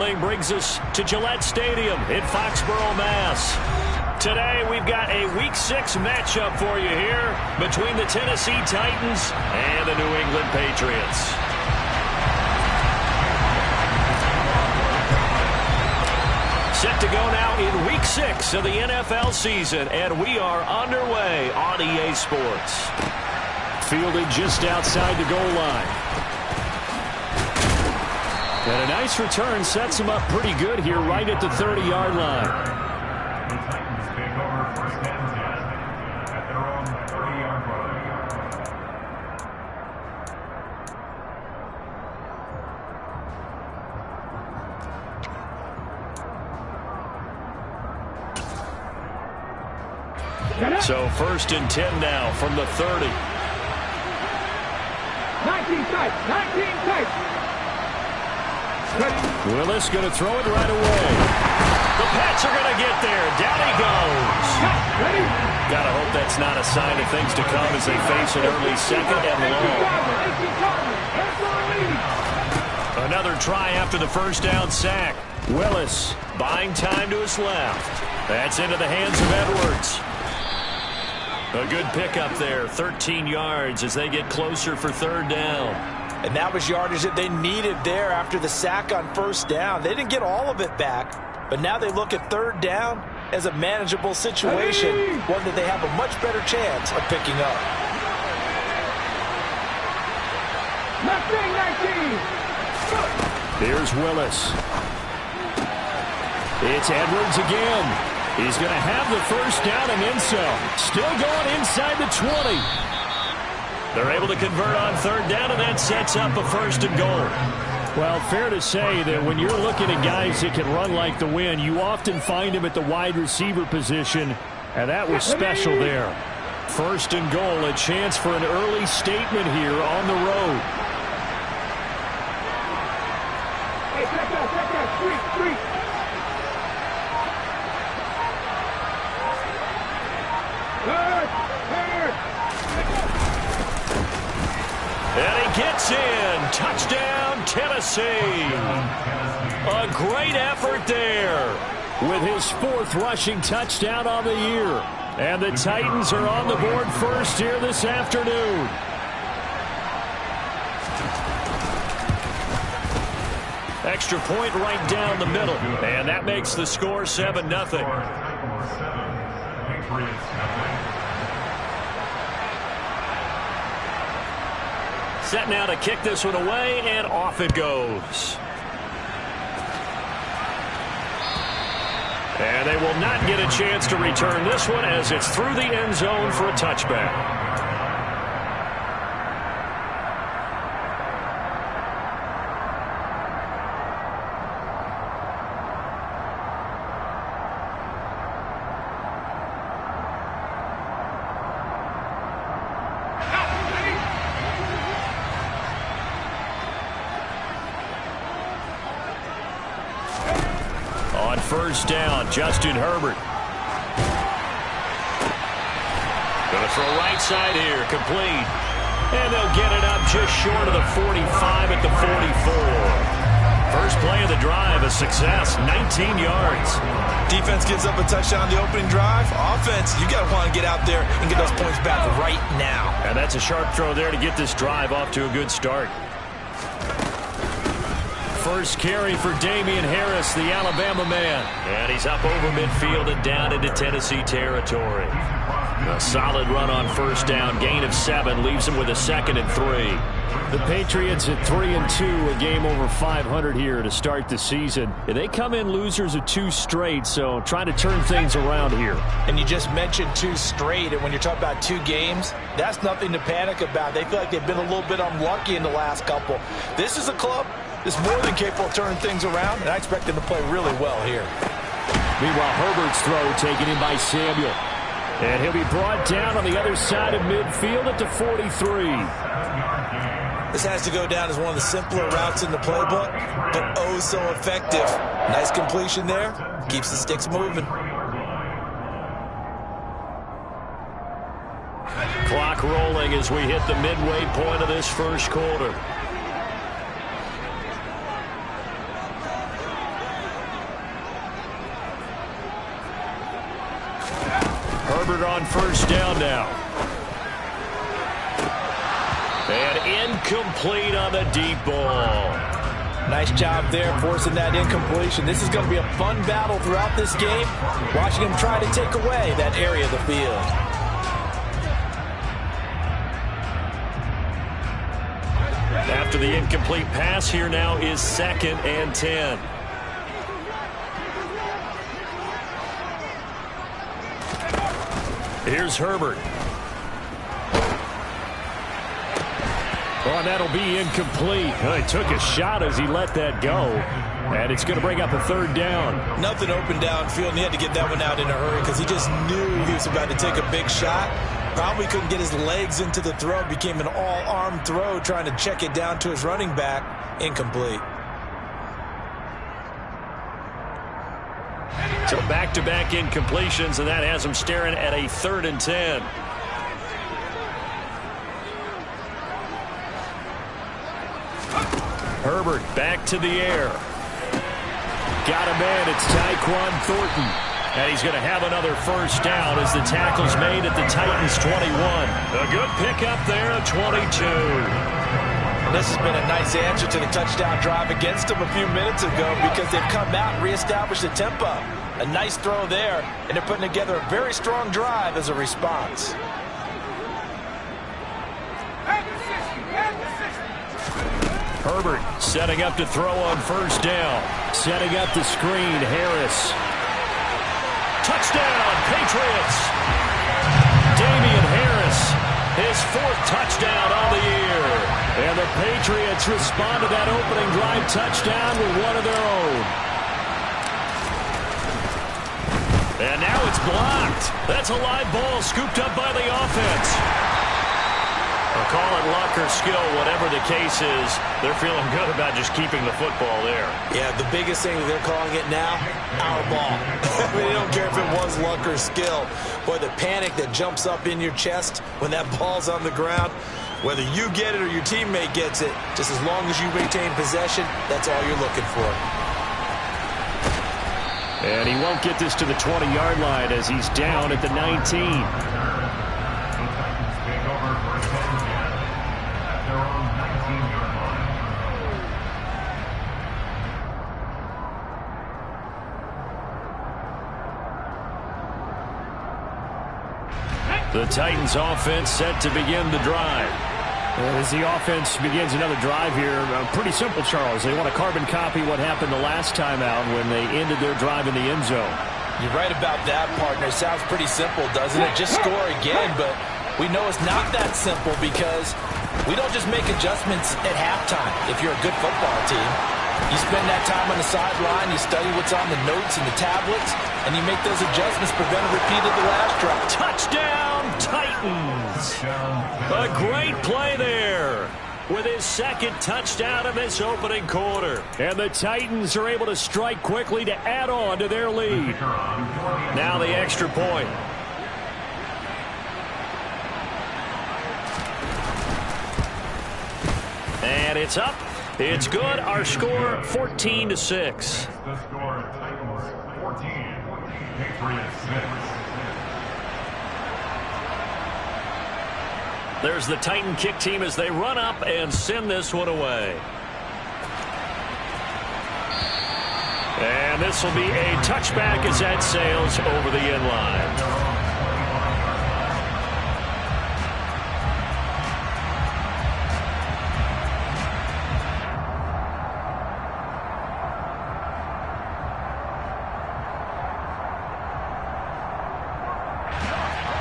Brings us to Gillette Stadium in Foxborough, Mass. Today we've got a Week 6 matchup for you here between the Tennessee Titans and the New England Patriots. Set to go now in Week 6 of the NFL season, and we are underway on EA Sports. Fielded just outside the goal line. And a nice return sets him up pretty good here right at the 30-yard line. The Titans take over first and 10 at their own 30-yard line. So first and 10 now from the 30. 19 tight. Willis going to throw it right away. The Pats are going to get there. Down he goes. Got to hope that's not a sign of things to come as they face an early second and long. Another try after the first down sack. Willis buying time to his left. That's into the hands of Edwards. A good pickup there. 13 yards as they get closer for third down. And that was yardage that they needed there after the sack on first down. They didn't get all of it back, but now they look at third down as a manageable situation, one that they have a much better chance of picking up. 19. Here's Willis. It's Edwards again. He's going to have the first down and then some. Still going inside the 20. They're able to convert on third down, and that sets up a first and goal. Well, fair to say that when you're looking at guys that can run like the wind, you often find them at the wide receiver position, and that was special there. First and goal, a chance for an early statement here on the road. Hey, check that, street. And he gets in. Touchdown, Tennessee. A great effort there with his 4th rushing touchdown on the year. And the Titans are on the board first here this afternoon. Extra point right down the middle. And that makes the score 7-0. Set now to kick this one away, and off it goes. And they will not get a chance to return this one as it's through the end zone for a touchback. First down, Justin Herbert. Going to throw right side here, complete. And they'll get it up just short of the 45 at the 44. First play of the drive, a success, 19 yards. Defense gives up a touchdown on the opening drive. Offense, you got to want to get out there and get those points back right now. And that's a sharp throw there to get this drive off to a good start. First carry for Damian Harris, the Alabama man. And he's up over midfield and down into Tennessee territory. A solid run on first down. Gain of 7 leaves him with a 2nd and 3. The Patriots at 3-2, a game over 500 here to start the season. They come in losers of 2 straight, so trying to turn things around here. And you just mentioned 2 straight, and when you're talking about 2 games, that's nothing to panic about. They feel like they've been a little bit unlucky in the last couple. This is a club that's more than capable of turning things around, and I expect them to play really well here. Meanwhile, Herbert's throw taken in by Samuel. And he'll be brought down on the other side of midfield at the 43. This has to go down as one of the simpler routes in the playbook, but oh so effective. Nice completion there. Keeps the sticks moving. Clock rolling as we hit the midway point of this first quarter. Herbert on first down now. And incomplete on the deep ball. Nice job there forcing that incompletion. This is going to be a fun battle throughout this game. Watching him try to take away that area of the field. After the incomplete pass, here now is 2nd and 10. Here's Herbert. Oh, and that'll be incomplete. Oh, he took a shot as he let that go. And it's going to bring up a 3rd down. Nothing open downfield, and he had to get that one out in a hurry because he just knew he was about to take a big shot. Probably couldn't get his legs into the throw. Became an all-arm throw trying to check it down to his running back. Incomplete. So back-to-back incompletions, and that has him staring at a 3rd and 10. Herbert back to the air. Got a man. It's Tyquan Thornton. And he's going to have another first down as the tackle's made at the Titans' 21. A good pickup there at 22. This has been a nice answer to the touchdown drive against them a few minutes ago because they've come out and reestablished the tempo. A nice throw there, and they're putting together a very strong drive as a response. Herbert setting up to throw on first down. Setting up the screen, Harris. Touchdown, Patriots. Damian Harris, his 4th touchdown on the year. And the Patriots respond to that opening drive touchdown with one of their own. And now it's blocked. That's a live ball scooped up by the offense. Or call it luck or skill, whatever the case is, they're feeling good about just keeping the football there. Yeah, the biggest thing that they're calling it now, our ball. I mean, they don't care if it was luck or skill. Boy, the panic that jumps up in your chest when that ball's on the ground, whether you get it or your teammate gets it, just as long as you maintain possession, that's all you're looking for. And he won't get this to the 20-yard line as he's down at the 19. The Titans offense set to begin the drive. As the offense begins another drive here, pretty simple, Charles. They want to carbon copy what happened the last time out when they ended their drive in the end zone. You're right about that, partner. Sounds pretty simple, doesn't it? Just score again, but we know it's not that simple because we don't just make adjustments at halftime if you're a good football team. You spend that time on the sideline, you study what's on the notes and the tablets, and you make those adjustments, prevent a repeat of the last drive. Touchdown, Titans! A great play there with his 2nd touchdown in this opening quarter. And the Titans are able to strike quickly to add on to their lead. Now the extra point. And it's up. It's good. Our score, 14-6. The score, Titans 14, Patriots 6. There's the Titan kick team as they run up and send this one away. And this will be a touchback as that sails over the end line.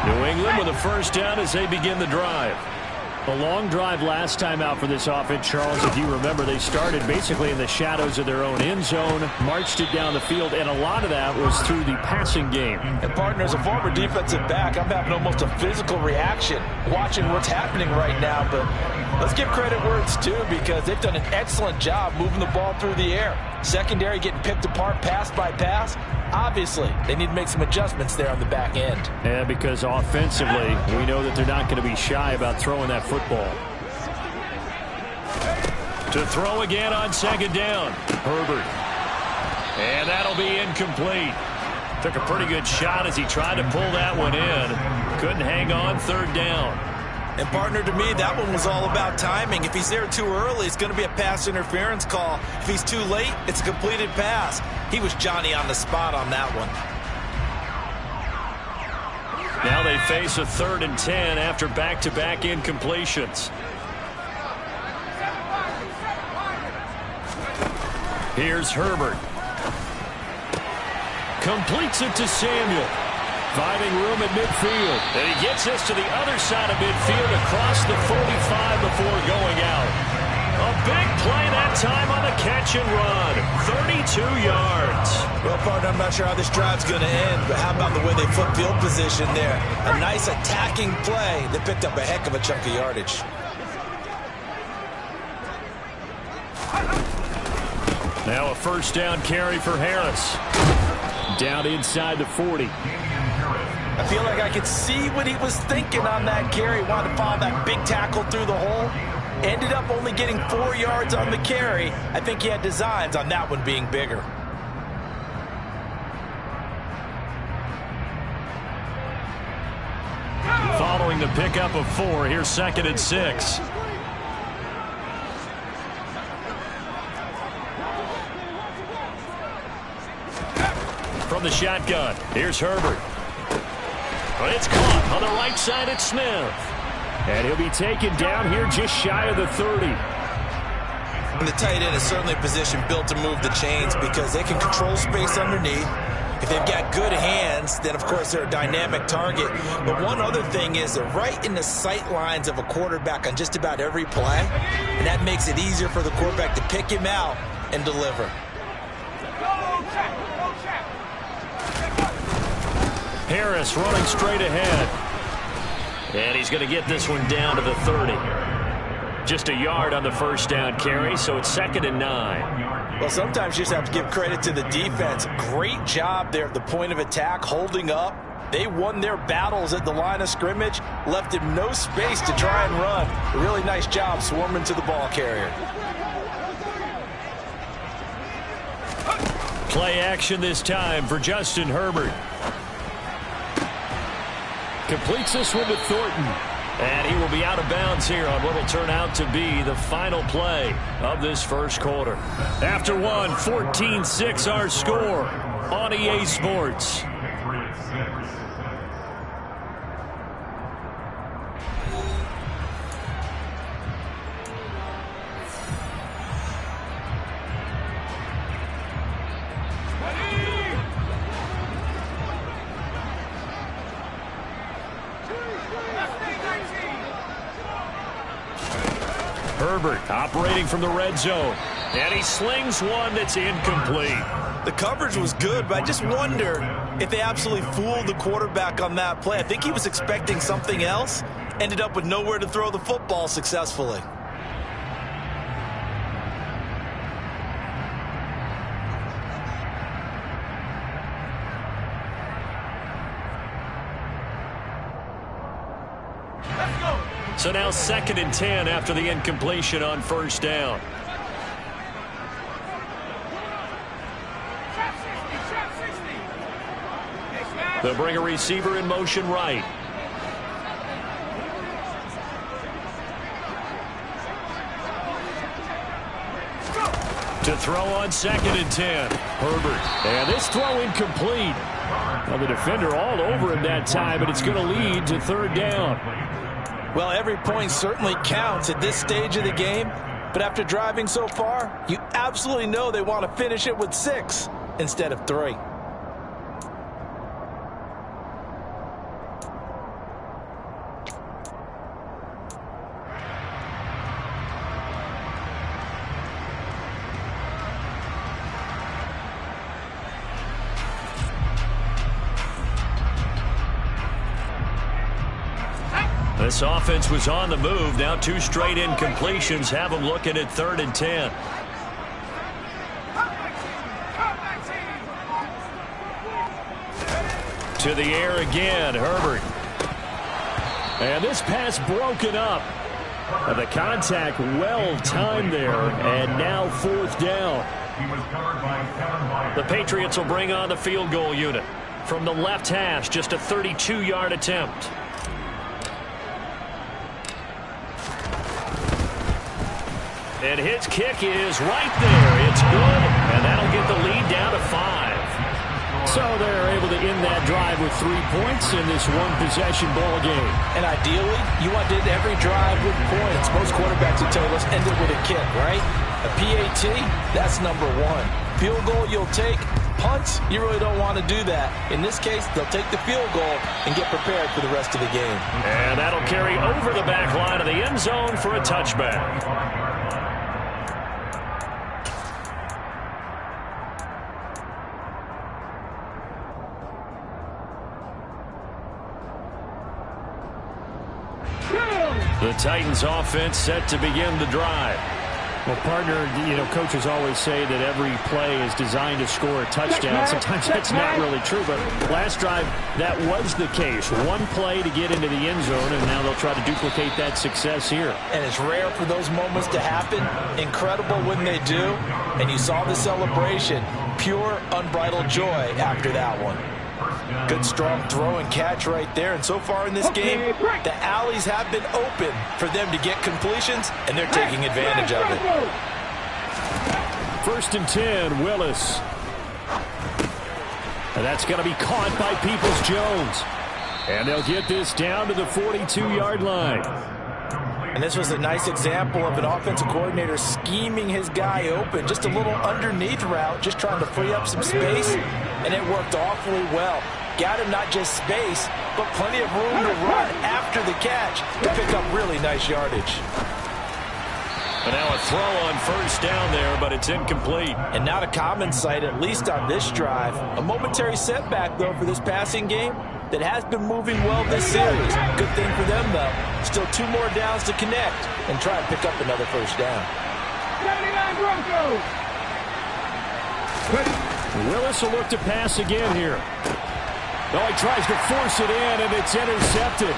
New England with a first down as they begin the drive. A long drive last time out for this offense, Charles. If you remember, they started basically in the shadows of their own end zone, marched it down the field, and a lot of that was through the passing game. And, partner, as a former defensive back, I'm having almost a physical reaction watching what's happening right now. But let's give credit where it's due because they've done an excellent job moving the ball through the air. Secondary getting picked apart pass by pass. Obviously, they need to make some adjustments there on the back end. Yeah, because offensively, we know that they're not going to be shy about throwing that football. To throw again on 2nd down, Herbert. And that'll be incomplete. Took a pretty good shot as he tried to pull that one in. Couldn't hang on third down. And partner, to me, that one was all about timing. If he's there too early, it's going to be a pass interference call. If he's too late, it's a completed pass. He was Johnny on the spot on that one. Now they face a 3rd and 10 after back-to-back incompletions. Here's Herbert. Completes it to Samuel. Finding room at midfield. And he gets us to the other side of midfield across the 45 before going out. A big play that time on the catch and run. 32 yards. Well, partner, I'm not sure how this drive's going to end, but how about the way they flip field position there? A nice attacking play that picked up a heck of a chunk of yardage. Now a 1st down carry for Harris. Down inside the 40. I feel like I could see what he was thinking on that carry. Wanted to follow that big tackle through the hole. Ended up only getting 4 yards on the carry. I think he had designs on that one being bigger. Following the pickup of 4, here's 2nd and 6. From the shotgun, here's Herbert. But it's caught on the right side at Smith. And he'll be taken down here just shy of the 30. And the tight end is certainly a position built to move the chains because they can control space underneath. If they've got good hands, then of course they're a dynamic target. But one other thing is they're right in the sight lines of a quarterback on just about every play. And that makes it easier for the quarterback to pick him out and deliver. Harris running straight ahead. And he's going to get this one down to the 30. Just a yard on the 1st down carry, so it's 2nd and 9. Well, sometimes you just have to give credit to the defense. Great job there at the point of attack, holding up. They won their battles at the line of scrimmage, left him no space to try and run. A really nice job swarming to the ball carrier. Play action this time for Justin Herbert. Completes this one to Thornton. And he will be out of bounds here on what will turn out to be the final play of this 1st quarter. After one, 14-6 our score on EA Sports. Herbert operating from the red zone. And he slings one that's incomplete. The coverage was good, but I just wonder if they absolutely fooled the quarterback on that play. I think he was expecting something else. Ended up with nowhere to throw the football successfully. So now 2nd and 10 after the incompletion on 1st down. They'll bring a receiver in motion right. To throw on 2nd and 10. Herbert. And this throw incomplete. Well, the defender all over him that time, but it's going to lead to 3rd down. Well, every point certainly counts at this stage of the game. But after driving so far, you absolutely know they want to finish it with 6 instead of 3. This offense was on the move. Now 2 straight incompletions have them looking at 3rd and 10. To the air again, Herbert. And this pass broken up. And the contact well timed there. And now 4th down. The Patriots will bring on the field goal unit. from the left hash, just a 32-yard attempt. And his kick is right there. It's good, and that'll get the lead down to 5. So they're able to end that drive with 3 points in this one-possession ball game. And ideally, you want to end every drive with points. Most quarterbacks will tell you, let's end it with a kick, right? A PAT, that's number 1. Field goal you'll take. Punts, you really don't want to do that. In this case, they'll take the field goal and get prepared for the rest of the game. And that'll carry over the back line of the end zone for a touchback. The Titans offense set to begin the drive. Well, partner, coaches always say that every play is designed to score a touchdown. Sometimes that's not really true, but last drive, that was the case. One play to get into the end zone, and now they'll try to duplicate that success here. And it's rare for those moments to happen. Incredible when they do. And you saw the celebration. Pure, unbridled joy after that one. Good, strong throw and catch right there. And so far in this game, the alleys have been open for them to get completions, and they're taking advantage of it. 1st and 10, Willis. And that's going to be caught by Peoples-Jones. And they'll get this down to the 42-yard line. And this was a nice example of an offensive coordinator scheming his guy open. Just a little underneath route, just trying to free up some space. And it worked awfully well. Got him not just space, but plenty of room to run after the catch to pick up really nice yardage. And now a throw on 1st down there, but it's incomplete. And not a common sight, at least on this drive. A momentary setback, though, for this passing game that has been moving well this series. Good thing for them, though. Still 2 more downs to connect and try and pick up another 1st down. 79 Broncos. Willis will look to pass again here. No, he tries to force it in, and it's intercepted.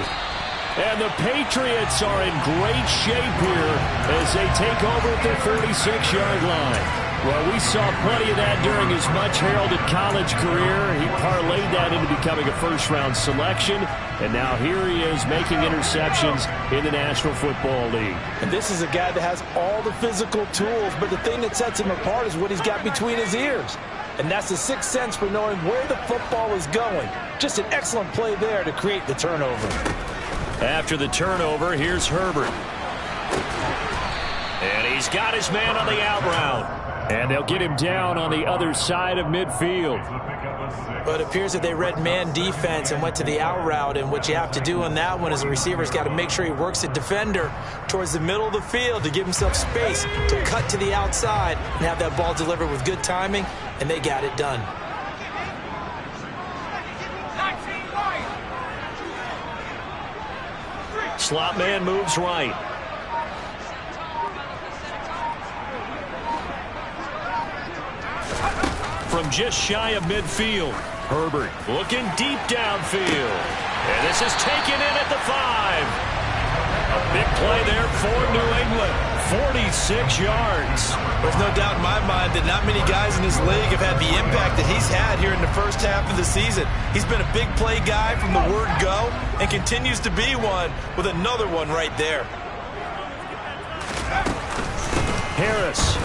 And the Patriots are in great shape here as they take over at their 46-yard line. Well, we saw plenty of that during his much-heralded college career. He parlayed that into becoming a first-round selection, and now here he is making interceptions in the National Football League. And this is a guy that has all the physical tools, but the thing that sets him apart is what he's got between his ears. And that's the 6th sense for knowing where the football is going. Just an excellent play there to create the turnover. After the turnover, here's Herbert. And he's got his man on the out route. And they'll get him down on the other side of midfield. But it appears that they read man defense and went to the out route. And what you have to do on that one is the receiver's got to make sure he works the defender towards the middle of the field to give himself space to cut to the outside and have that ball delivered with good timing. And they got it done. Slot man moves right. From just shy of midfield, Herbert looking deep downfield. And this is taken in at the 5. A big play there for New England. 46 yards. There's no doubt in my mind that not many guys in this league have had the impact that he's had here in the first half of the season. He's been a big play guy from the word go and continues to be one with another one right there. Harris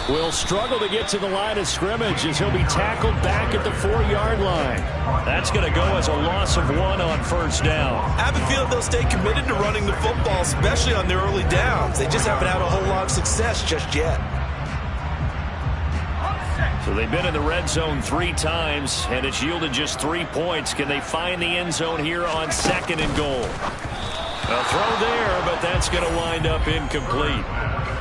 will struggle to get to the line of scrimmage as he'll be tackled back at the 4-yard line. That's going to go as a loss of 1 on 1st down. I have a feeling they'll stay committed to running the football, especially on their early downs. They just haven't had a whole lot of success just yet. So they've been in the red zone 3 times, and it's yielded just 3 points. Can they find the end zone here on 2nd and goal? A throw there, but that's going to wind up incomplete.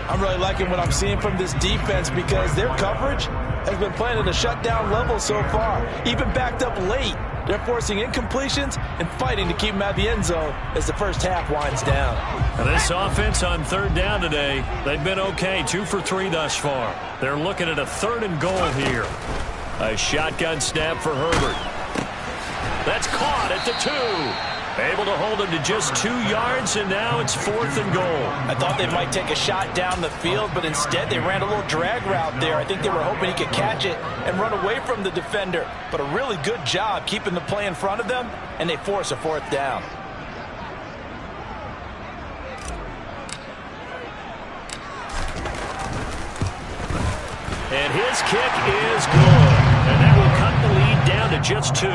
I'm really liking what I'm seeing from this defense because their coverage has been playing at a shutdown level so far. Even backed up late, they're forcing incompletions and fighting to keep them out of the end zone as the first half winds down. Now this offense on 3rd down today, they've been okay, 2 for 3 thus far. They're looking at a 3rd and goal here. A shotgun snap for Herbert. That's caught at the 2. Able to hold him to just 2 yards, and now it's 4th and goal. I thought they might take a shot down the field, but instead they ran a little drag route there. I think they were hoping he could catch it and run away from the defender. But a really good job keeping the play in front of them, and they force a 4th down. And his kick is good. And that will cut the lead down to just 2.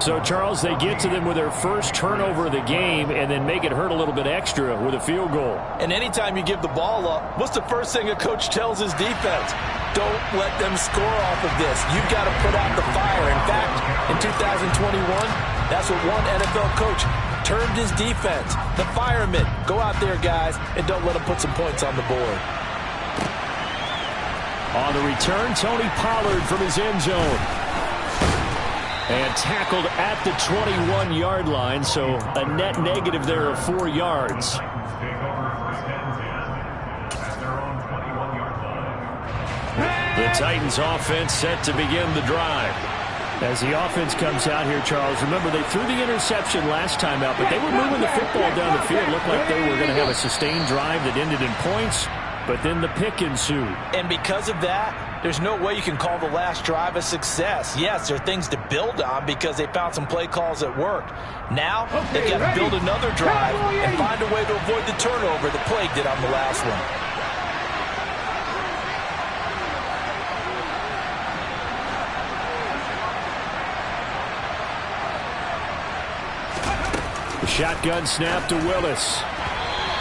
So, Charles, they get to them with their first turnover of the game and then make it hurt a little bit extra with a field goal. And anytime you give the ball up, what's the first thing a coach tells his defense? Don't let them score off of this. You've got to put out the fire. In fact, in 2021, that's what one NFL coach termed his defense. The firemen. Go out there, guys, and don't let them put some points on the board. On the return, Tony Pollard from his end zone. And tackled at the 21-yard line, so a net negative there of 4 yards. The Titans offense set to begin the drive. As the offense comes out here, Charles, remember they threw the interception last time out, but they were moving the football down the field. Looked like they were going to have a sustained drive that ended in points, but then the pick ensued. And because of that, there's no way you can call the last drive a success. Yes, there are things to build on because they found some play calls that worked. Now, they've got to build another drive and find a way to avoid the turnover that plagued it on the last one. The shotgun snap to Willis.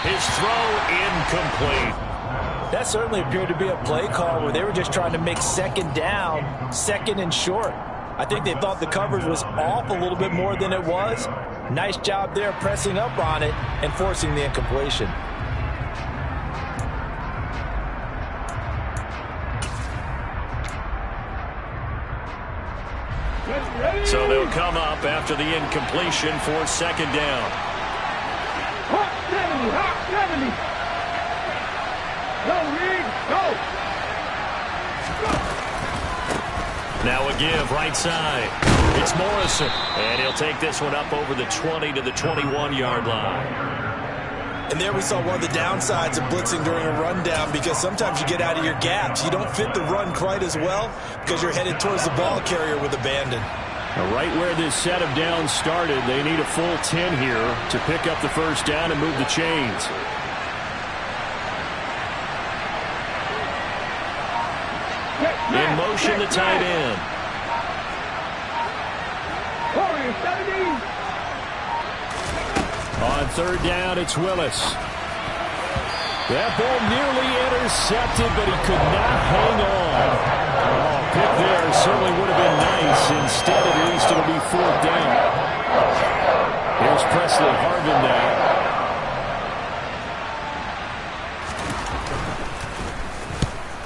His throw incomplete. That certainly appeared to be a play call where they were just trying to make second down, 2nd and short. I think they thought the coverage was off a little bit more than it was. Nice job there pressing up on it and forcing the incompletion. So they'll come up after the incompletion for 2nd down. Hot 70, hot 70. Go, Reed, go. Now a give right side. It's Morrison. And he'll take this one up over the 20 to the 21-yard line. And there we saw one of the downsides of blitzing during a rundown because sometimes you get out of your gaps. You don't fit the run quite as well because you're headed towards the ball carrier with abandon. Right where this set of downs started, they need a full 10 here to pick up the first down and move the chains. In motion, the tight end. On 3rd down, it's Willis. That ball nearly intercepted, but he could not hang on. Oh, pick there certainly would have been nice. Instead, at least it'll be 4th down. Here's Presley Harvin now.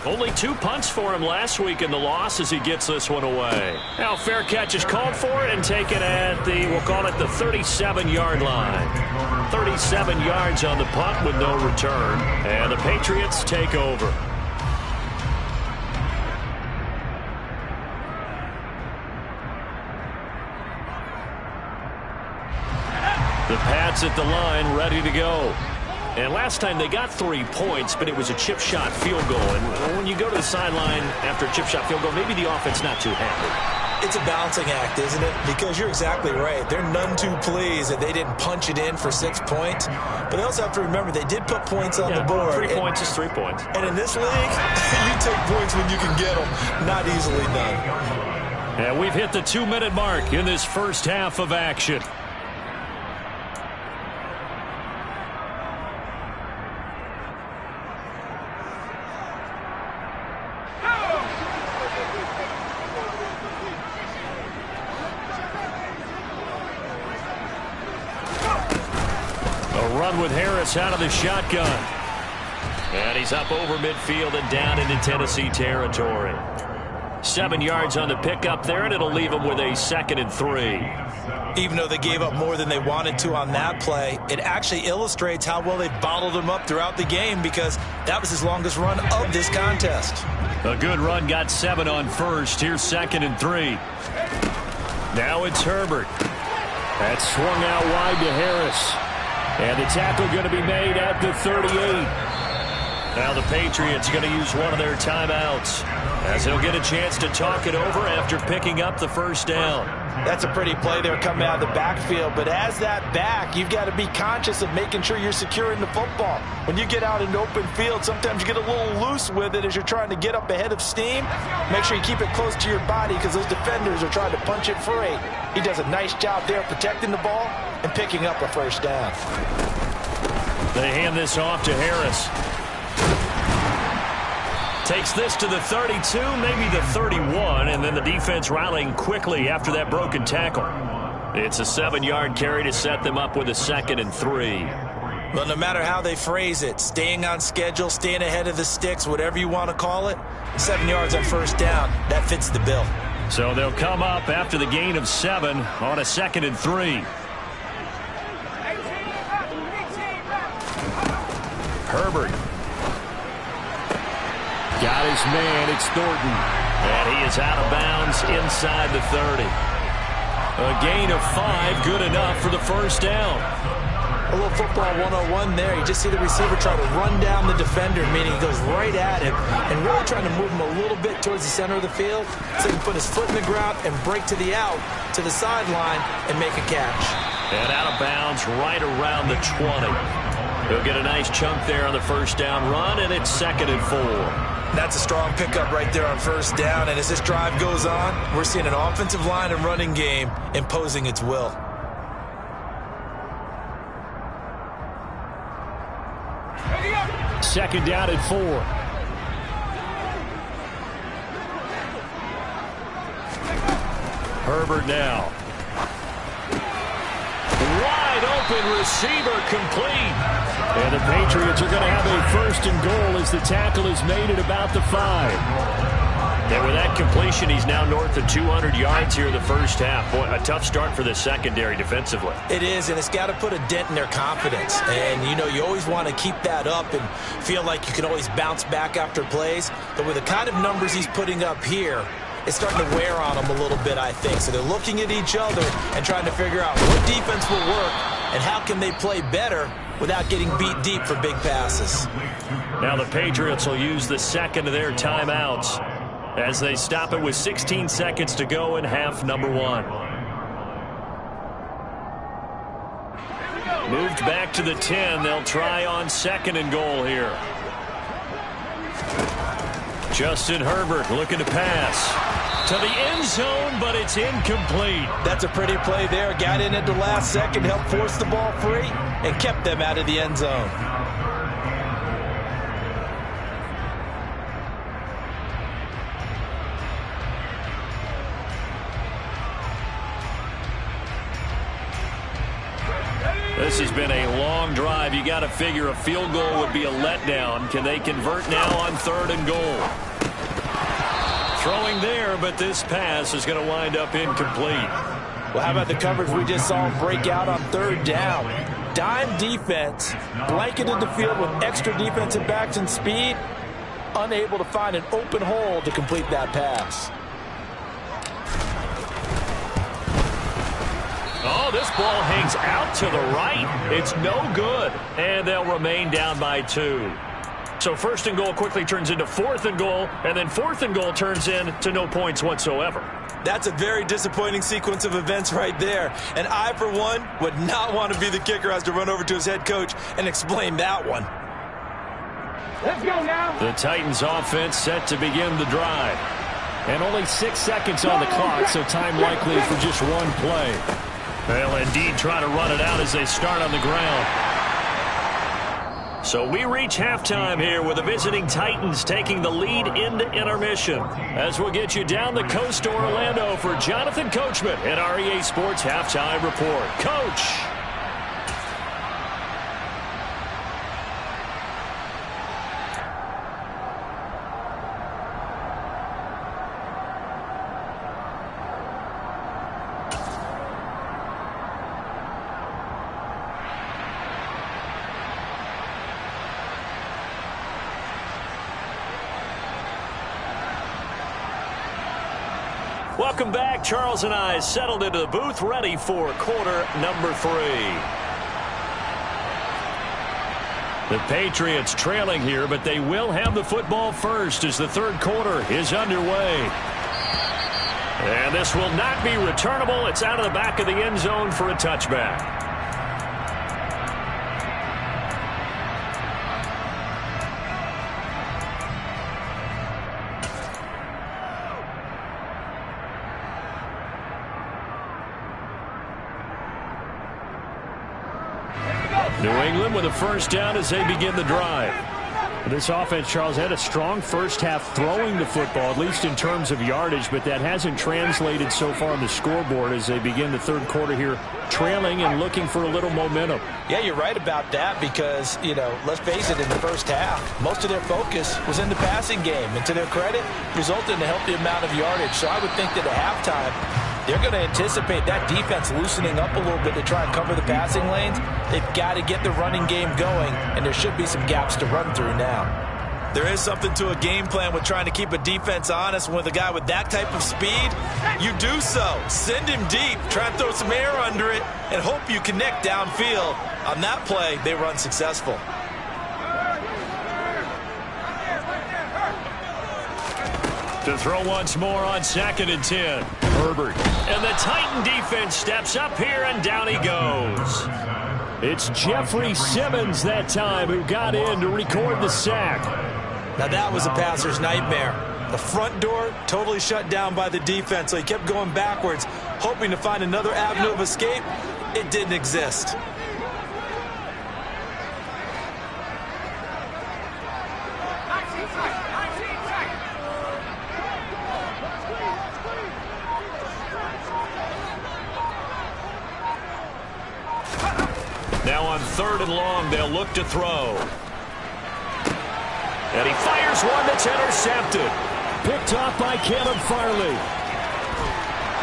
Only 2 punts for him last week in the loss as he gets this one away. Now fair catch is called for and taken at the, we'll call it the 37-yard line. 37 yards on the punt with no return. And the Patriots take over. The Pats at the line ready to go. And last time they got 3 points, but it was a chip shot field goal. And when you go to the sideline after a chip shot field goal, maybe the offense not too happy. It's a balancing act, isn't it? Because you're exactly right. They're none too pleased that they didn't punch it in for 6 points. But they also have to remember they did put points on the board. 3 points is 3 points. And in this league, you take points when you can get them. Not easily done. And we've hit the 2-minute mark in this first half of action. Run with Harris out of the shotgun. And he's up over midfield and down into Tennessee territory. 7 yards on the pickup there, and it'll leave him with a 2nd and 3. Even though they gave up more than they wanted to on that play, it actually illustrates how well they bottled him up throughout the game because that was his longest run of this contest. A good run, got 7 on first. Here's 2nd and 3. Now it's Herbert. That's swung out wide to Harris. And the tackle going to be made at the 38. Now the Patriots are going to use one of their timeouts as they'll get a chance to talk it over after picking up the first down. That's a pretty play there coming out of the backfield, but as that back, you've got to be conscious of making sure you're securing the football. When you get out in open field, sometimes you get a little loose with it as you're trying to get up ahead of steam. Make sure you keep it close to your body because those defenders are trying to punch it free. He does a nice job there protecting the ball and picking up a first down. They hand this off to Harris. Takes this to the 32, maybe the 31, and then the defense rallying quickly after that broken tackle. It's a 7-yard carry to set them up with a 2nd and 3. Well, no matter how they phrase it, staying on schedule, staying ahead of the sticks, whatever you want to call it, 7 yards on first down, that fits the bill. So they'll come up after the gain of 7 on a 2nd and 3. Herbert. Got his man. It's Thornton. And he is out of bounds inside the 30. A gain of 5, good enough for the first down. A little football 101 there. You just see the receiver try to run down the defender, meaning he goes right at him and really trying to move him a little bit towards the center of the field so he can put his foot in the ground and break to the out, to the sideline, and make a catch. And out of bounds right around the 20. He'll get a nice chunk there on the first down run, and it's 2nd and 4. That's a strong pickup right there on first down, and as this drive goes on, we're seeing an offensive line and running game imposing its will. Second down and 4. Herbert now. Wide open receiver complete. And the Patriots are going to have a 1st and goal as the tackle is made at about the 5. And with that completion, he's now north of 200 yards here in the first half. Boy, a tough start for the secondary defensively. It is, and it's got to put a dent in their confidence. And, you know, you always want to keep that up and feel like you can always bounce back after plays. But with the kind of numbers he's putting up here, it's starting to wear on them a little bit, I think. So they're looking at each other and trying to figure out what defense will work and how can they play better without getting beat deep for big passes. Now the Patriots will use the 2nd of their timeouts as they stop it with 16 seconds to go in half number 1. Moved back to the 10. They'll try on 2nd and goal here. Justin Herbert looking to pass to the end zone, but it's incomplete. That's a pretty play there. Got in at the last second, helped force the ball free, and kept them out of the end zone. This has been a long drive. You got to figure a field goal would be a letdown. Can they convert now on 3rd and goal? Throwing there, but this pass is going to wind up incomplete. Well, how about the coverage we just saw him break out on 3rd down? Dime defense, blanketed the field with extra defensive backs and speed, unable to find an open hole to complete that pass. Oh, this ball hangs out to the right. It's no good. And they'll remain down by 2. So 1st and goal quickly turns into 4th and goal, and then 4th and goal turns into no points whatsoever. That's a very disappointing sequence of events right there. And I, for one, would not want to be the kicker who has to run over to his head coach and explain that one. Let's go now. The Titans offense set to begin the drive. And only 6 seconds on the clock, so time likely for just one play. They'll indeed try to run it out as they start on the ground. So we reach halftime here with the visiting Titans taking the lead into intermission. As we'll get you down the coast to Orlando for Jonathan Coachman at our EA Sports Halftime Report. Coach! Welcome back. Charles and I settled into the booth, ready for quarter number 3. The Patriots trailing here, but they will have the football first as the third quarter is underway. And this will not be returnable. It's out of the back of the end zone for a touchback. New England with a first down as they begin the drive. This offense, Charles, had a strong first half throwing the football, at least in terms of yardage, but that hasn't translated so far on the scoreboard as they begin the third quarter here, trailing and looking for a little momentum. Yeah, you're right about that because, let's face it, in the first half, most of their focus was in the passing game. And to their credit, resulted in a healthy amount of yardage. So I would think that at halftime, they're going to anticipate that defense loosening up a little bit to try and cover the passing lanes. They've got to get the running game going, and there should be some gaps to run through now. There is something to a game plan with trying to keep a defense honest. With a guy with that type of speed, you do so. Send him deep, try and throw some air under it, and hope you connect downfield. On that play, they were unsuccessful. To throw once more on 2nd and 10. Herbert. And the Titan defense steps up here, and down he goes. It's Jeffrey Simmons that time who got in to record the sack. Now that was a passer's nightmare. The front door totally shut down by the defense, so he kept going backwards, hoping to find another avenue of escape. It didn't exist. Now on 3rd and long, they'll look to throw. And he fires one that's intercepted. Picked off by Caleb Farley.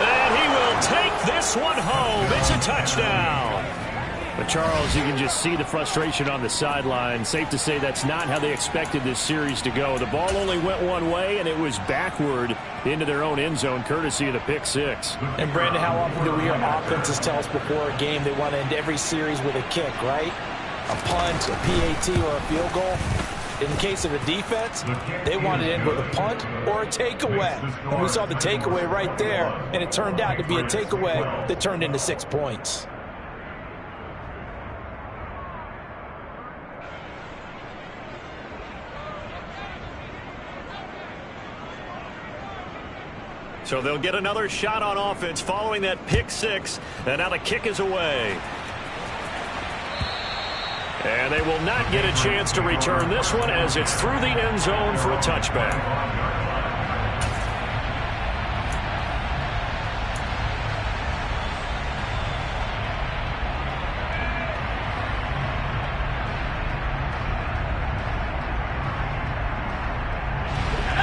And he will take this one home. It's a touchdown. But, Charles, you can just see the frustration on the sideline. Safe to say that's not how they expected this series to go. The ball only went one way, and it was backward into their own end zone, courtesy of the pick six. And, Brandon, how often do we hear offenses tell us before a game they want to end every series with a kick, right? A punt, a PAT, or a field goal. In the case of a defense, they wanted to end with a punt or a takeaway. And we saw the takeaway right there, and it turned out to be a takeaway that turned into 6 points. So they'll get another shot on offense following that pick six. And now the kick is away. And they will not get a chance to return this one as it's through the end zone for a touchback.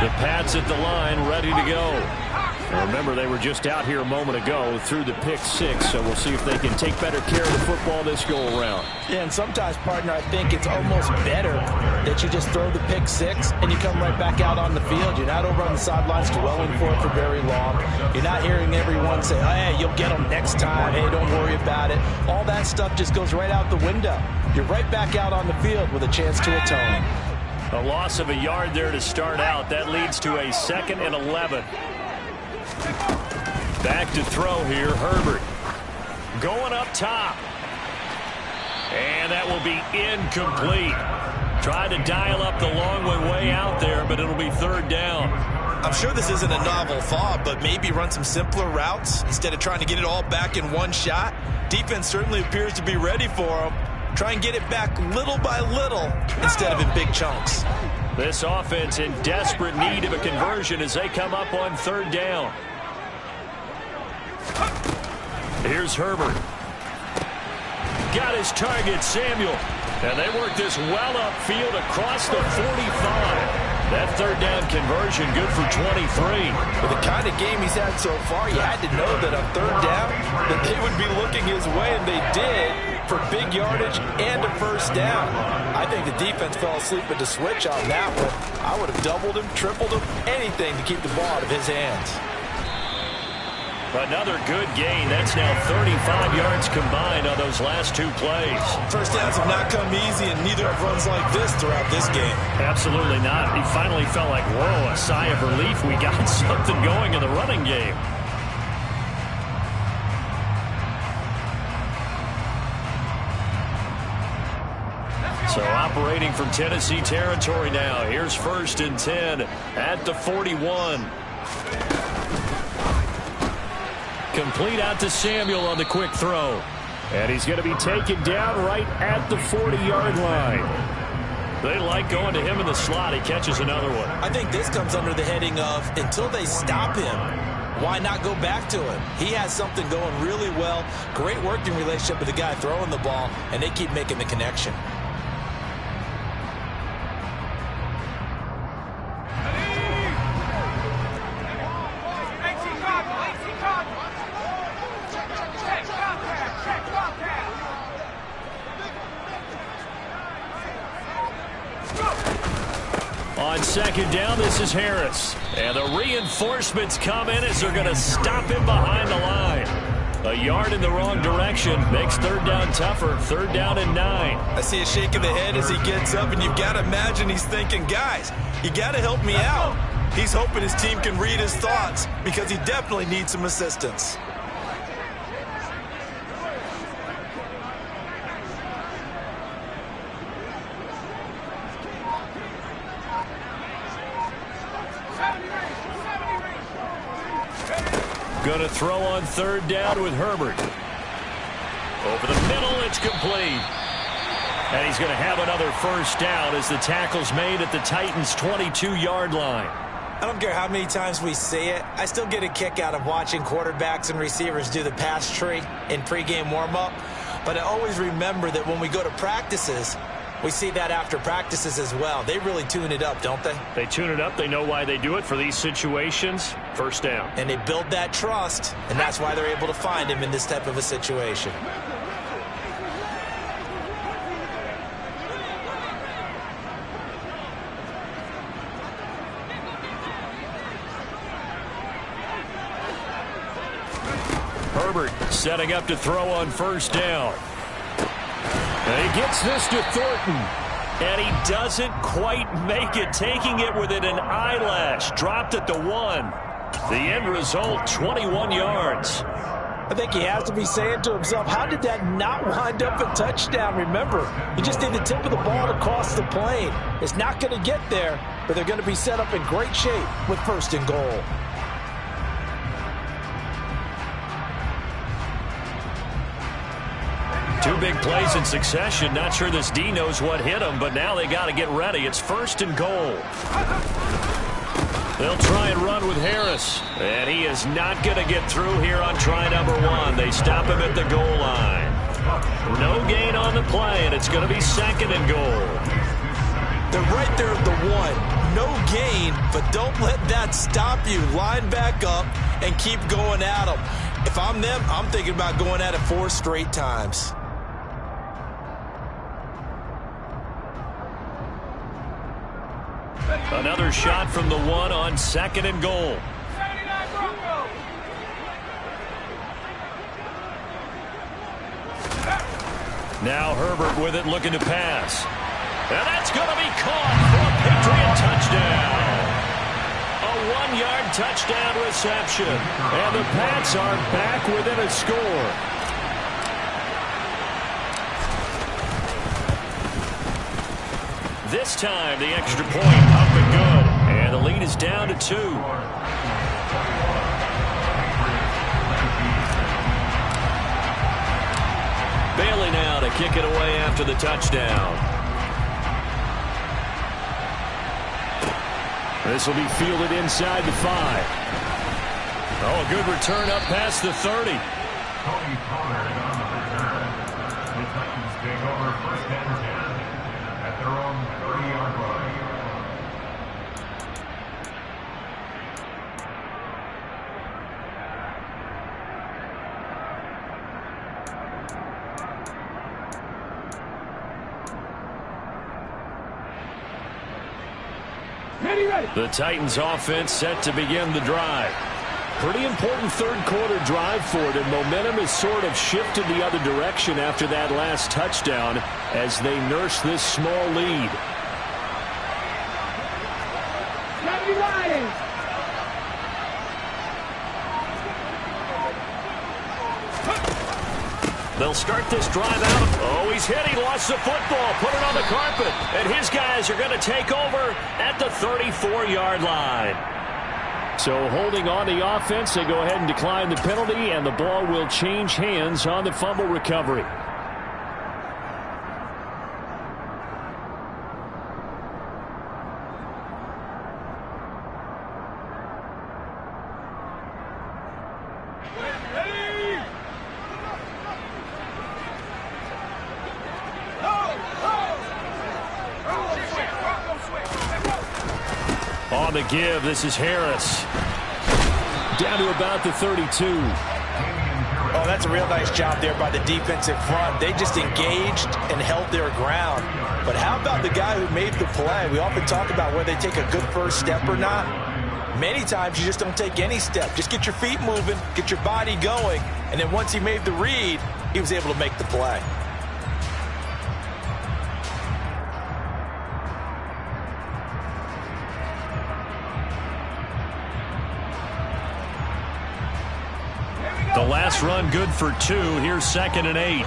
The Pats at the line, ready to go. And remember, they were just out here a moment ago through the pick six, so we'll see if they can take better care of the football this go-around. Yeah, and sometimes, partner, I think it's almost better that you just throw the pick six and you come right back out on the field. You're not over on the sidelines dwelling for it for very long. You're not hearing everyone say, oh, hey, you'll get them next time. Hey, don't worry about it. All that stuff just goes right out the window. You're right back out on the field with a chance to atone. A loss of a yard there to start out. That leads to a 2nd and 11. Back to throw here, Herbert. Going up top. And that will be incomplete. Tried to dial up the long way out there, but it'll be 3rd down. I'm sure this isn't a novel thought, but maybe run some simpler routes instead of trying to get it all back in one shot. Defense certainly appears to be ready for them. Try and get it back little by little instead of in big chunks. This offense in desperate need of a conversion as they come up on 3rd down. Here's Herbert. Got his target, Samuel. And they work this well upfield across the 45. That 3rd down conversion good for 23. With the kind of game he's had so far, you had to know that on 3rd down that they would be looking his way, and they did, for big yardage and a 1st down. I think the defense fell asleep at the switch on that one. I would have doubled him, tripled him, anything to keep the ball out of his hands. Another good gain. That's now 35 yards combined on those last two plays. First downs have not come easy, and neither have runs like this throughout this game. Absolutely not. He finally felt like, whoa, a sigh of relief. We got something going in the running game. So operating from Tennessee territory now. Here's 1st and 10 at the 41. Complete out to Samuel on the quick throw. And he's going to be taken down right at the 40-yard line. They like going to him in the slot. He catches another one. I think this comes under the heading of until they stop him, why not go back to him? He has something going really well. Great working relationship with the guy throwing the ball, and they keep making the connection. On 2nd down, this is Harris. And the reinforcements come in as they're going to stop him behind the line. A yard in the wrong direction makes 3rd down tougher. 3rd down and 9. I see a shake of the head as he gets up, and you've got to imagine he's thinking, guys, you got to help me out. He's hoping his team can read his thoughts because he definitely needs some assistance. Going to throw on 3rd down with Herbert. Over the middle, it's complete. And he's going to have another 1st down as the tackle's made at the Titans' 22-yard line. I don't care how many times we say it, I still get a kick out of watching quarterbacks and receivers do the pass tree in pregame warm-up. But I always remember that when we go to practices, we see that after practices as well. They really tune it up, don't they? They tune it up. They know why they do it for these situations. 1st down. And they build that trust, and that's why they're able to find him in this type of a situation. Herbert setting up to throw on 1st down. And he gets this to Thornton. And he doesn't quite make it, taking it within an eyelash. Dropped at the 1. The end result, 21 yards. I think he has to be saying to himself, how did that not wind up a touchdown? Remember, you just need the tip of the ball to cross the plane. It's not going to get there, but they're going to be set up in great shape with 1st and goal. Two big plays in succession. Not sure this D knows what hit him, but now they got to get ready. It's 1st and goal. They'll try and run with Harris. And he is not going to get through here on try number 1. They stop him at the goal line. No gain on the play, and it's going to be 2nd and goal. They're right there at the 1. No gain, but don't let that stop you. Line back up and keep going at them. If I'm them, I'm thinking about going at it 4 straight times. Another shot from the 1 on 2nd and goal. Now Herbert with it, looking to pass. And that's going to be caught for a Patriot touchdown. A 1-yard touchdown reception. And the Pats are back within a score. This time, the extra point up and good. And the lead is down to 2. Bailey now to kick it away after the touchdown. This will be fielded inside the 5. Oh, a good return up past the 30. Tony Pollard on the return. The Titans take over 1st and 10 at their own 30-yard line. Ready. The Titans offense set to begin the drive. Pretty important third-quarter drive for them. Momentum has sort of shifted the other direction after that last touchdown as they nurse this small lead. They'll start this drive out. Oh, he's hit. He lost the football. Put it on the carpet. And his guys are going to take over at the 34-yard line. So holding on the offense, they go ahead and decline the penalty, and the ball will change hands on the fumble recovery. On the give, this is Harris. Down to about the 32. Oh, that's a real nice job there by the defensive front. They just engaged and held their ground. But how about the guy who made the play? We often talk about whether they take a good first step or not. Many times you just don't take any step. Just get your feet moving, get your body going, and then once he made the read, he was able to make the play. The last run good for 2. Here's 2nd and 8.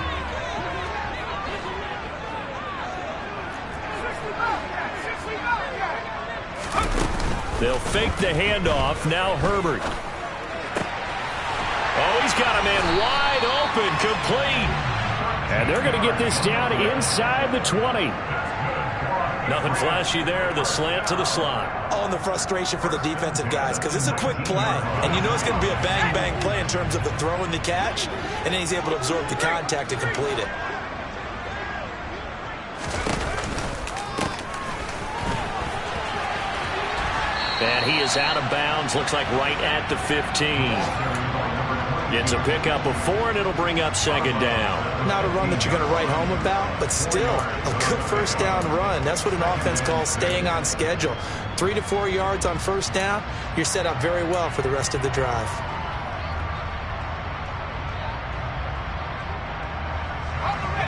They'll fake the handoff. Now Herbert. Oh, he's got a man wide open, complete. And they're going to get this down inside the 20. Nothing flashy there. The slant to the slot. Oh, and the frustration for the defensive guys, because it's a quick play. And you know it's going to be a bang-bang play in terms of the throw and the catch. And then he's able to absorb the contact and complete it. And he is out of bounds. Looks like right at the 15. It's a pickup of 4, and it'll bring up 2nd down. Not a run that you're going to write home about, but still a good first down run. That's what an offense calls staying on schedule. 3 to 4 yards on first down, you're set up very well for the rest of the drive.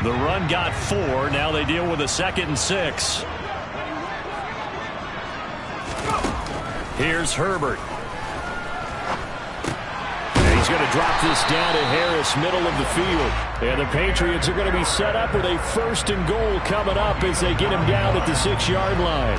The run got 4. Now they deal with a 2nd and 6. Here's Herbert. He's going to drop this down to Harris, middle of the field. And the Patriots are going to be set up with a 1st and goal coming up as they get him down at the 6-yard line.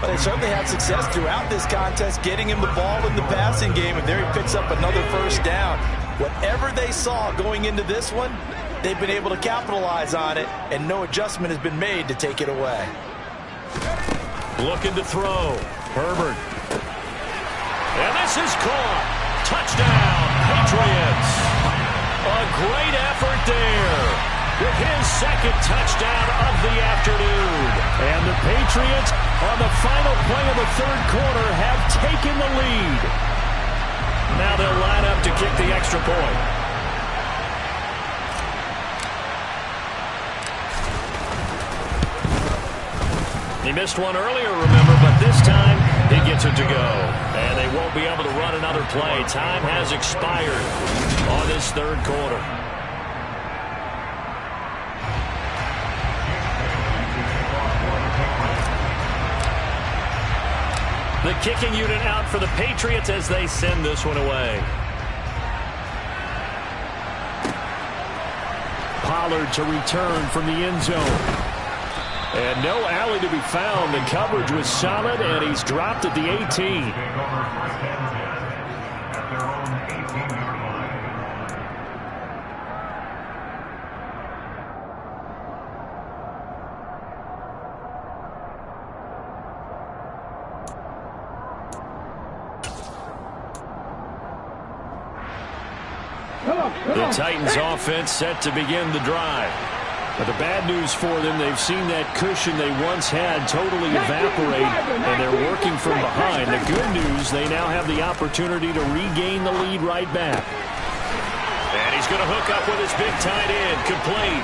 Well, they certainly had success throughout this contest, getting him the ball in the passing game, and there he picks up another first down. Whatever they saw going into this one, they've been able to capitalize on it, and no adjustment has been made to take it away. Looking to throw. Herbert. And this is caught. Touchdown, Patriots. A great effort there with his 2nd touchdown of the afternoon. And the Patriots, on the final play of the 3rd quarter, have taken the lead. Now they'll line up to kick the extra point. He missed one earlier, remember, but this time he gets it to go. And they won't be able to run another play. Time has expired on this 3rd quarter. The kicking unit out for the Patriots as they send this one away. Pollard to return from the end zone. And no alley to be found. The coverage was solid, and he's dropped at the 18. The Titans offense set to begin the drive. But the bad news for them, they've seen that cushion they once had totally evaporate, and they're working from behind. The good news, they now have the opportunity to regain the lead right back. And he's going to hook up with his big tight end, complete.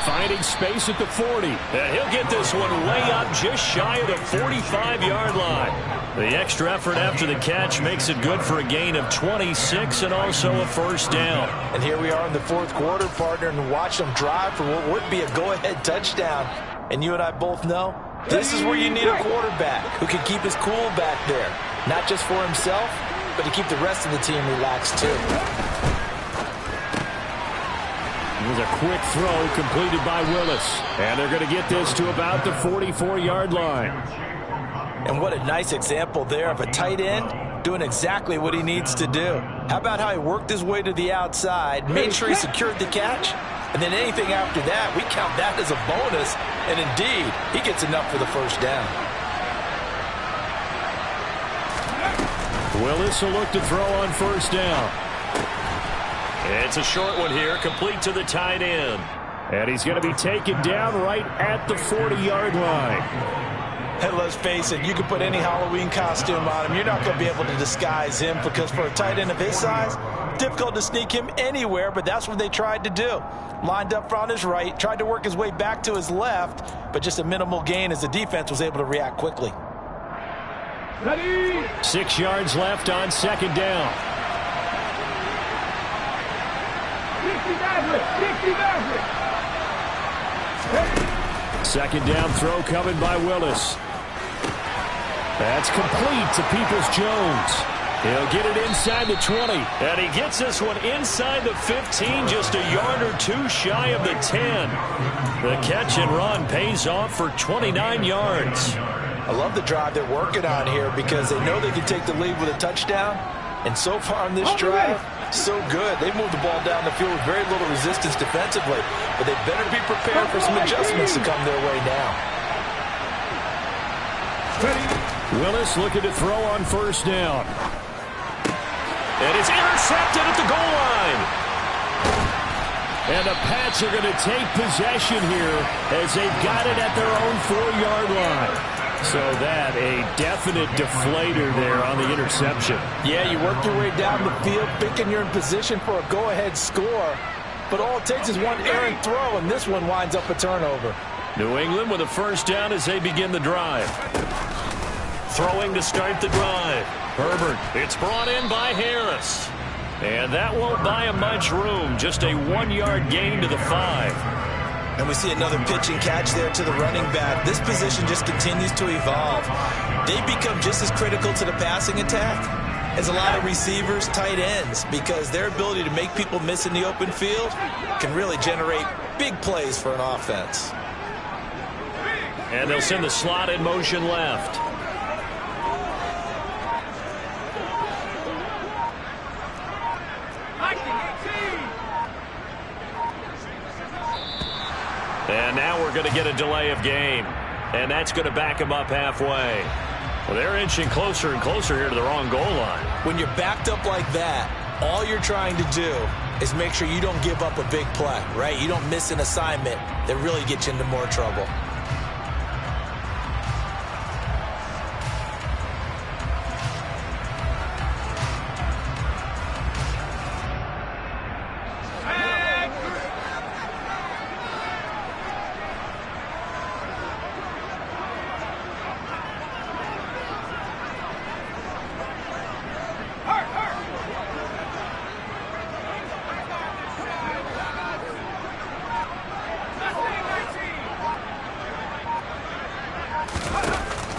Finding space at the 40. And he'll get this one way up just shy of the 45-yard line. The extra effort after the catch makes it good for a gain of 26 and also a first down. And here we are in the fourth quarter, partner, and watch them drive for what would be a go-ahead touchdown. And you and I both know this is where you need a quarterback who can keep his cool back there. Not just for himself, but to keep the rest of the team relaxed too. It was a quick throw completed by Willis. And they're going to get this to about the 44-yard line. And what a nice example there of a tight end doing exactly what he needs to do. How about how he worked his way to the outside, made sure he secured the catch, and then anything after that, we count that as a bonus. And indeed, he gets enough for the first down. Willis will look to throw on first down. It's a short one here, complete to the tight end. And he's going to be taken down right at the 40-yard line. And let's face it, you can put any Halloween costume on him. You're not going to be able to disguise him because for a tight end of his size, difficult to sneak him anywhere, but that's what they tried to do. Lined up on his right, tried to work his way back to his left, but just a minimal gain as the defense was able to react quickly. 6 yards left on second down. 60 Second down throw coming by Willis. That's complete to Peoples-Jones. He'll get it inside the 20. And he gets this one inside the 15, just a yard or two shy of the 10. The catch and run pays off for 29 yards. I love the drive they're working on here because they know they can take the lead with a touchdown. And so far on this drive, so good. They moved the ball down the field with very little resistance defensively. But they better be prepared for some adjustments to come their way now. Willis looking to throw on first down. And it's intercepted at the goal line. And the Pats are going to take possession here as they've got it at their own 4-yard line. So that, a definite deflator there on the interception. Yeah, you work your way down the field, thinking you're in position for a go-ahead score. But all it takes is one errant throw, and this one winds up a turnover. New England with a first down as they begin the drive. Throwing to start the drive. Herbert, it's brought in by Harris. And that won't buy him much room. Just a 1-yard gain to the 5. And we see another pitch and catch there to the running back. This position just continues to evolve. They become just as critical to the passing attack as a lot of receivers, tight ends, because their ability to make people miss in the open field can really generate big plays for an offense. And they'll send the slot in motion left. And now we're going to get a delay of game. And that's going to back them up halfway. Well, they're inching closer and closer here to the wrong goal line. When you're backed up like that, all you're trying to do is make sure you don't give up a big play, right? You don't miss an assignment that really gets you into more trouble.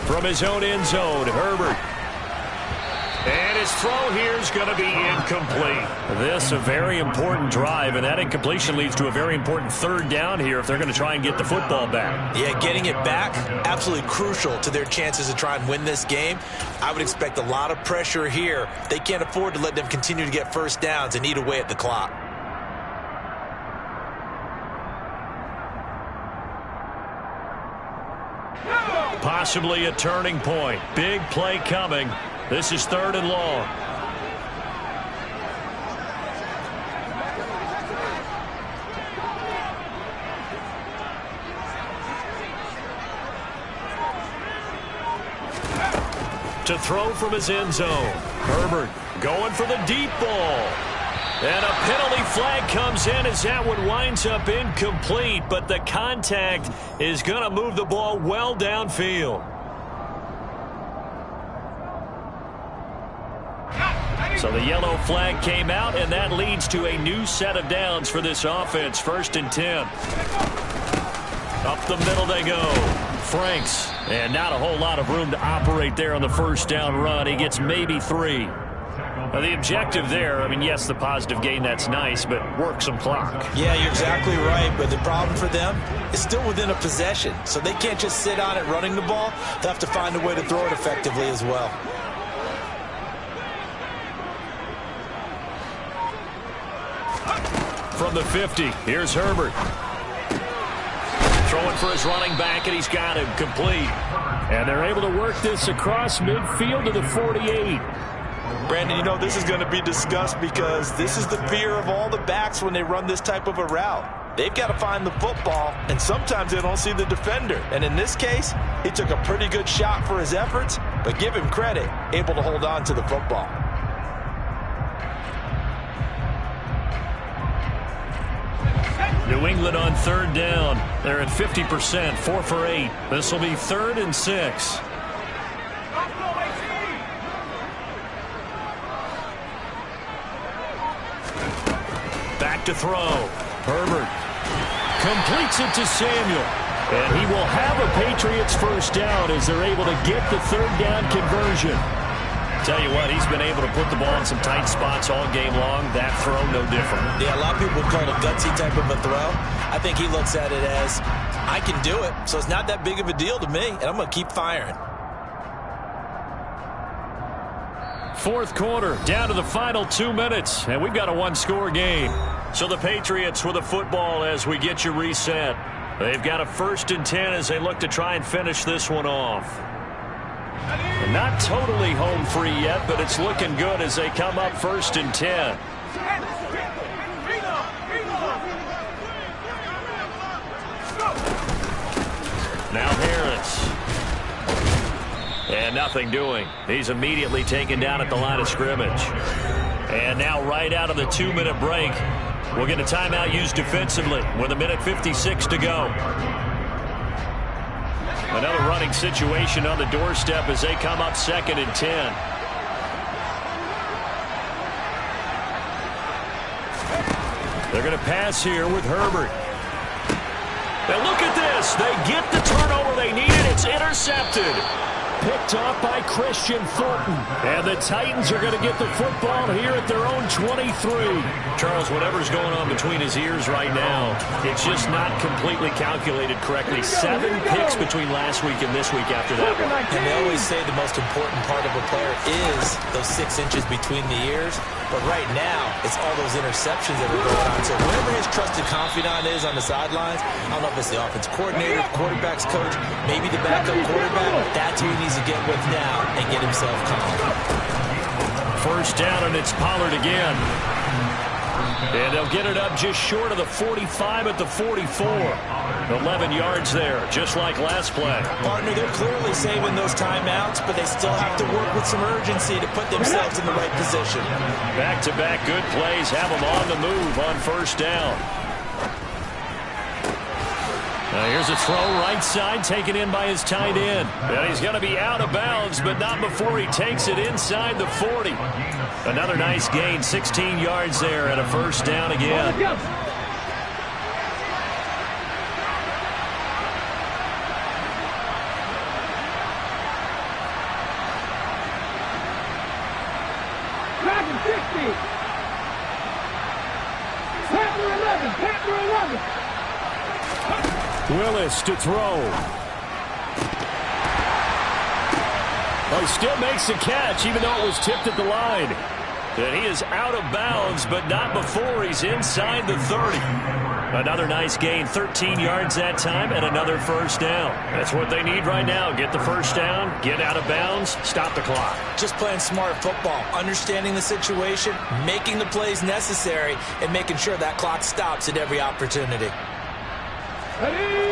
From his own end zone, Herbert. And his throw here is going to be incomplete. This a very important drive, and that incompletion leads to a very important third down here if they're going to try and get the football back. Yeah, getting it back, absolutely crucial to their chances to try and win this game. I would expect a lot of pressure here. They can't afford to let them continue to get first downs and eat away at the clock. Possibly a turning point. Big play coming. This is 3rd and long. To throw from his end zone. Herbert going for the deep ball. And a penalty flag comes in as that one winds up incomplete, but the contact is going to move the ball well downfield. So the yellow flag came out, and that leads to a new set of downs for this offense. 1st and 10. Up the middle they go. Franks, and not a whole lot of room to operate there on the 1st down run. He gets maybe 3. Now, the objective there, I mean, yes, the positive gain, that's nice, but work some clock. Yeah, you're exactly right, but the problem for them is still within a possession, so they can't just sit on it running the ball. They'll have to find a way to throw it effectively as well. From the 50, here's Herbert. Throwing for his running back, and he's got him complete. And they're able to work this across midfield to the 48. Brandon, you know this is going to be discussed because this is the fear of all the backs when they run this type of a route. They've got to find the football, and sometimes they don't see the defender. And in this case, he took a pretty good shot for his efforts, but give him credit, able to hold on to the football. New England on 3rd down. They're at 50%, 4 for 8. This will be 3rd and 6. Back to throw. Herbert completes it to Samuel. And he will have a Patriots 1st down as they're able to get the 3rd down conversion. Tell you what, he's been able to put the ball in some tight spots all game long. That throw, no different. Yeah, a lot of people would call it a gutsy type of a throw. I think he looks at it as, I can do it, so it's not that big of a deal to me, and I'm going to keep firing. 4th quarter, down to the final 2 minutes, and we've got a 1-score game. So the Patriots with the football as we get you reset. They've got a 1st and 10 as they look to try and finish this one off. Not totally home free yet, but it's looking good as they come up 1st and 10. Now Harris. And nothing doing. He's immediately taken down at the line of scrimmage. And now right out of the 2-minute break, we'll get a timeout used defensively with 1:56 to go. Another running situation on the doorstep as they come up 2nd and 10. They're going to pass here with Herbert. Now look at this. They get the turnover they needed. It's intercepted. Picked off by Christian Thornton. And the Titans are going to get the football here at their own 23. Charles, whatever's going on between his ears right now, it's just not completely calculated correctly. 7 picks between last week and this week after that one. And they always say the most important part of a player is those 6 inches between the ears. But right now, it's all those interceptions that are going on. So whoever his trusted confidant is on the sidelines, I don't know if it's the offense coordinator, quarterback's coach, maybe the backup quarterback, that's who he needs to get with now and get himself calm. 1st down, and it's Pollard again. And they'll get it up just short of the 45 at the 44. 11 yards there, just like last play. Partner, they're clearly saving those timeouts, but they still have to work with some urgency to put themselves in the right position. Back-to-back good plays have them on the move on 1st down. Now here's a throw right side taken in by his tight end. And he's going to be out of bounds, but not before he takes it inside the 40. Another nice gain, 16 yards there and a 1st down again. Willis to throw. Well, he still makes the catch, even though it was tipped at the line. And he is out of bounds, but not before he's inside the 30. Another nice gain, 13 yards that time, and another 1st down. That's what they need right now. Get the 1st down, get out of bounds, stop the clock. Just playing smart football, understanding the situation, making the plays necessary, and making sure that clock stops at every opportunity. Ready?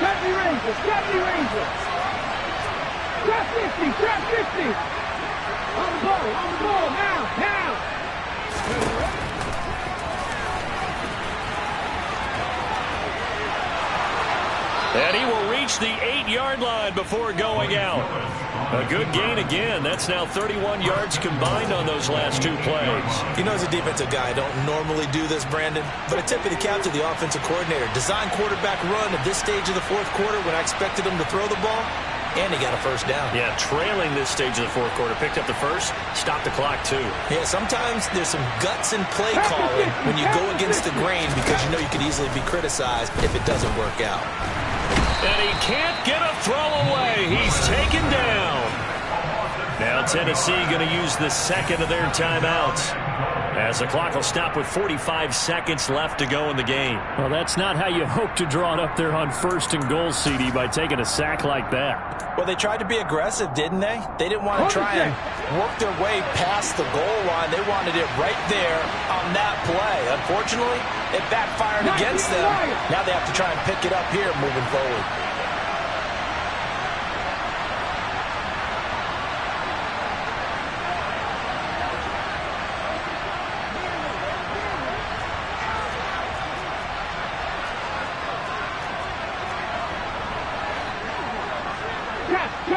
Gravity Ranger, Gravity Ranger. Trap 50, Trap 50. On the ball, now. And he will reach the 8-yard line before going out. A good gain again. That's now 31 yards combined on those last 2 plays. You know, as a defensive guy, I don't normally do this, Brandon, but a tip of the cap to the offensive coordinator. Design quarterback run at this stage of the fourth quarter when I expected him to throw the ball, and he got a first down. Yeah, trailing this stage of the fourth quarter. Picked up the first, stopped the clock too. Yeah, sometimes there's some guts in play calling when you go against the grain because you know you could easily be criticized if it doesn't work out. And he can't get a throw away. He's taken down. Now Tennessee going to use the second of their timeouts, as the clock will stop with 45 seconds left to go in the game. Well, that's not how you hope to draw it up there on 1st and goal, CD, by taking a sack like that. Well, they tried to be aggressive, didn't they? They didn't want to try and work their way past the goal line. They wanted it right there on that play. Unfortunately, it backfired against them. Now they have to try and pick it up here moving forward.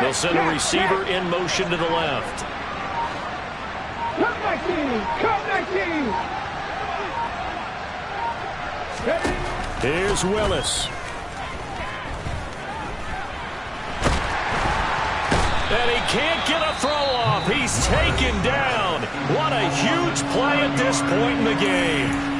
They'll send a receiver in motion to the left. Come 19. Here's Willis. And he can't get a throw off. He's taken down. What a huge play at this point in the game.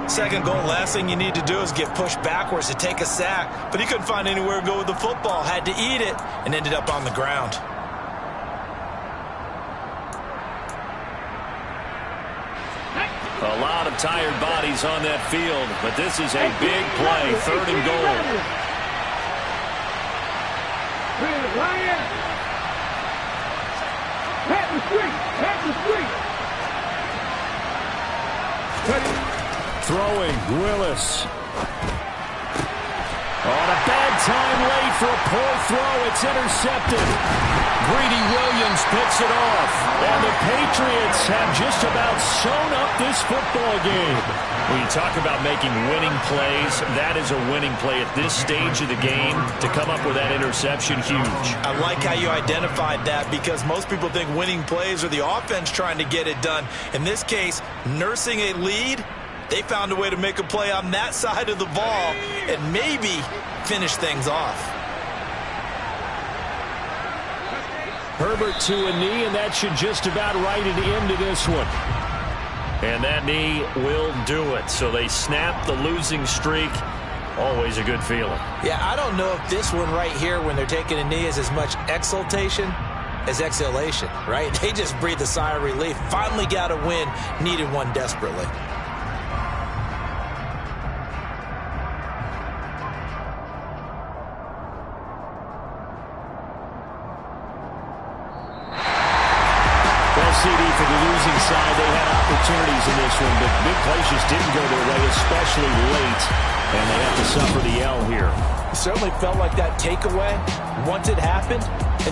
Second goal, last thing you need to do is get pushed backwards to take a sack. But he couldn't find anywhere to go with the football. Had to eat it and ended up on the ground. A lot of tired bodies on that field, but this is a big play. 3rd and goal. Throwing, Willis. On a bad time late for a poor throw. It's intercepted. Greedy Williams picks it off. And the Patriots have just about sewn up this football game. When you talk about making winning plays, that is a winning play at this stage of the game. To come up with that interception, huge. I like how you identified that because most people think winning plays are the offense trying to get it done. In this case, nursing a lead, they found a way to make a play on that side of the ball and maybe finish things off. Herbert to a knee, and that should just about write it into this one. And that knee will do it. So they snap the losing streak. Always a good feeling. Yeah, I don't know if this one right here when they're taking a knee is as much exultation as exhalation, right? They just breathe a sigh of relief. Finally got a win. Needed one desperately. CD for the losing side. They had opportunities in this one, but big plays just didn't go their way, especially late, and they have to suffer the L here. It certainly felt like that takeaway, once it happened, and now